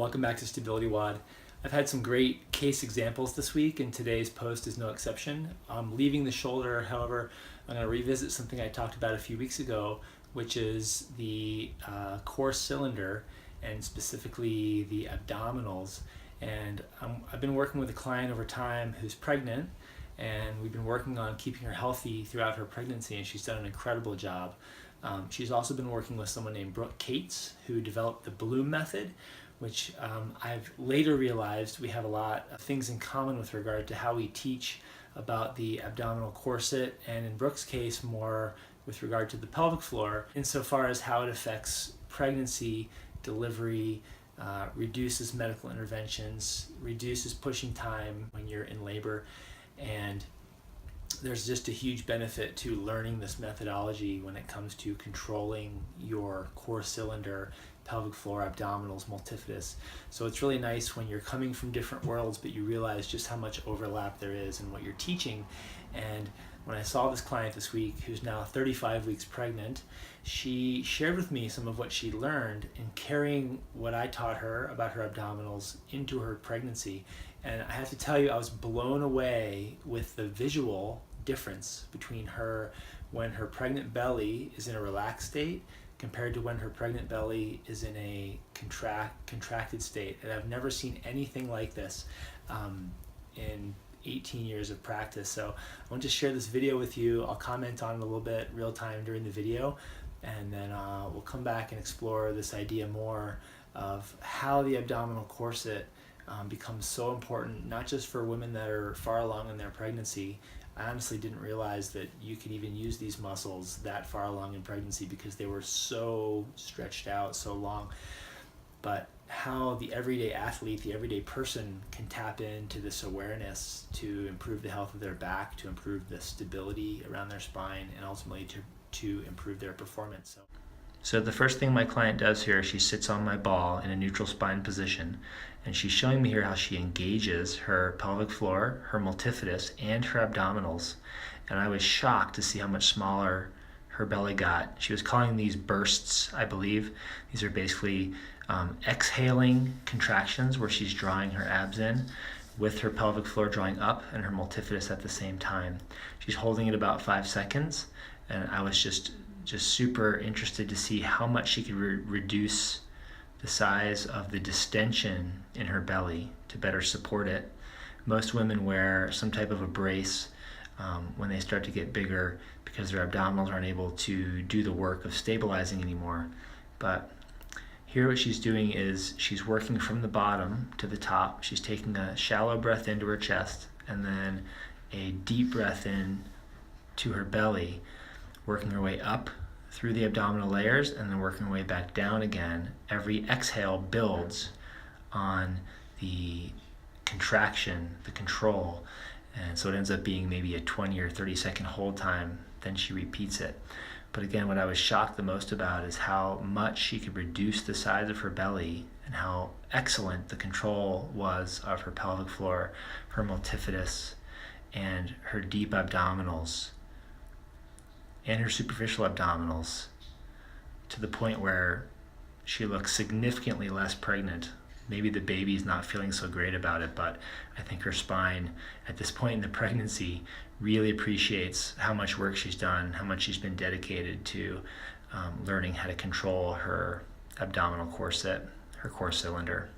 welcome back to StabilityWOD. I've had some great case examples this week, and today's post is no exception. Leaving the shoulder, however, I'm going to revisit something I talked about a few weeks ago, which is the core cylinder, and specifically the abdominals. And I've been working with a client over time who's pregnant, and we've been working on keeping her healthy throughout her pregnancy, and she's done an incredible job. She's also been working with someone named Brooke Cates, who developed the Bloom method, which I've later realized we have a lot of things in common with regard to how we teach about the abdominal corset, and in Brooke's case more with regard to the pelvic floor, insofar as how it affects pregnancy, delivery, reduces medical interventions, reduces pushing time when you're in labor, and there's just a huge benefit to learning this methodology when it comes to controlling your core cylinder, pelvic floor, abdominals, multifidus. So it's really nice when you're coming from different worlds, but you realize just how much overlap there is in what you're teaching. And when I saw this client this week, who's now 35 weeks pregnant, she shared with me some of what she learned in carrying what I taught her about her abdominals into her pregnancy. And I have to tell you, I was blown away with the visual difference between her when her pregnant belly is in a relaxed state compared to when her pregnant belly is in a contracted state. And I've never seen anything like this in 18 years of practice. So I want to share this video with you. I'll comment on it a little bit real time during the video, and then we'll come back and explore this idea more of how the abdominal corset becomes so important, not just for women that are far along in their pregnancy. I honestly didn't realize that you could even use these muscles that far along in pregnancy because they were so stretched out so long. But how the everyday athlete, the everyday person can tap into this awareness to improve the health of their back, to improve the stability around their spine, and ultimately to improve their performance. So the first thing my client does here, she sits on my ball in a neutral spine position, and she's showing me here how she engages her pelvic floor, her multifidus, and her abdominals. And I was shocked to see how much smaller her belly got. She was calling these bursts, I believe. These are basically exhaling contractions where she's drawing her abs in with her pelvic floor drawing up and her multifidus at the same time. She's holding it about 5 seconds, and I was just super interested to see how much she could reduce the size of the distension in her belly to better support it. Most women wear some type of a brace when they start to get bigger because their abdominals aren't able to do the work of stabilizing anymore. But here what she's doing is she's working from the bottom to the top. She's taking a shallow breath into her chest and then a deep breath in to her belly, working her way up through the abdominal layers and then working her way back down again. Every exhale builds on the contraction, the control, and so it ends up being maybe a 20 or 30 second hold time. Then she repeats it. But again, what I was shocked the most about is how much she could reduce the size of her belly and how excellent the control was of her pelvic floor, her multifidus, and her deep abdominals, and her superficial abdominals, to the point where she looks significantly less pregnant. Maybe the baby's not feeling so great about it, but I think her spine at this point in the pregnancy really appreciates how much work she's done, how much she's been dedicated to learning how to control her abdominal corset, her core cylinder.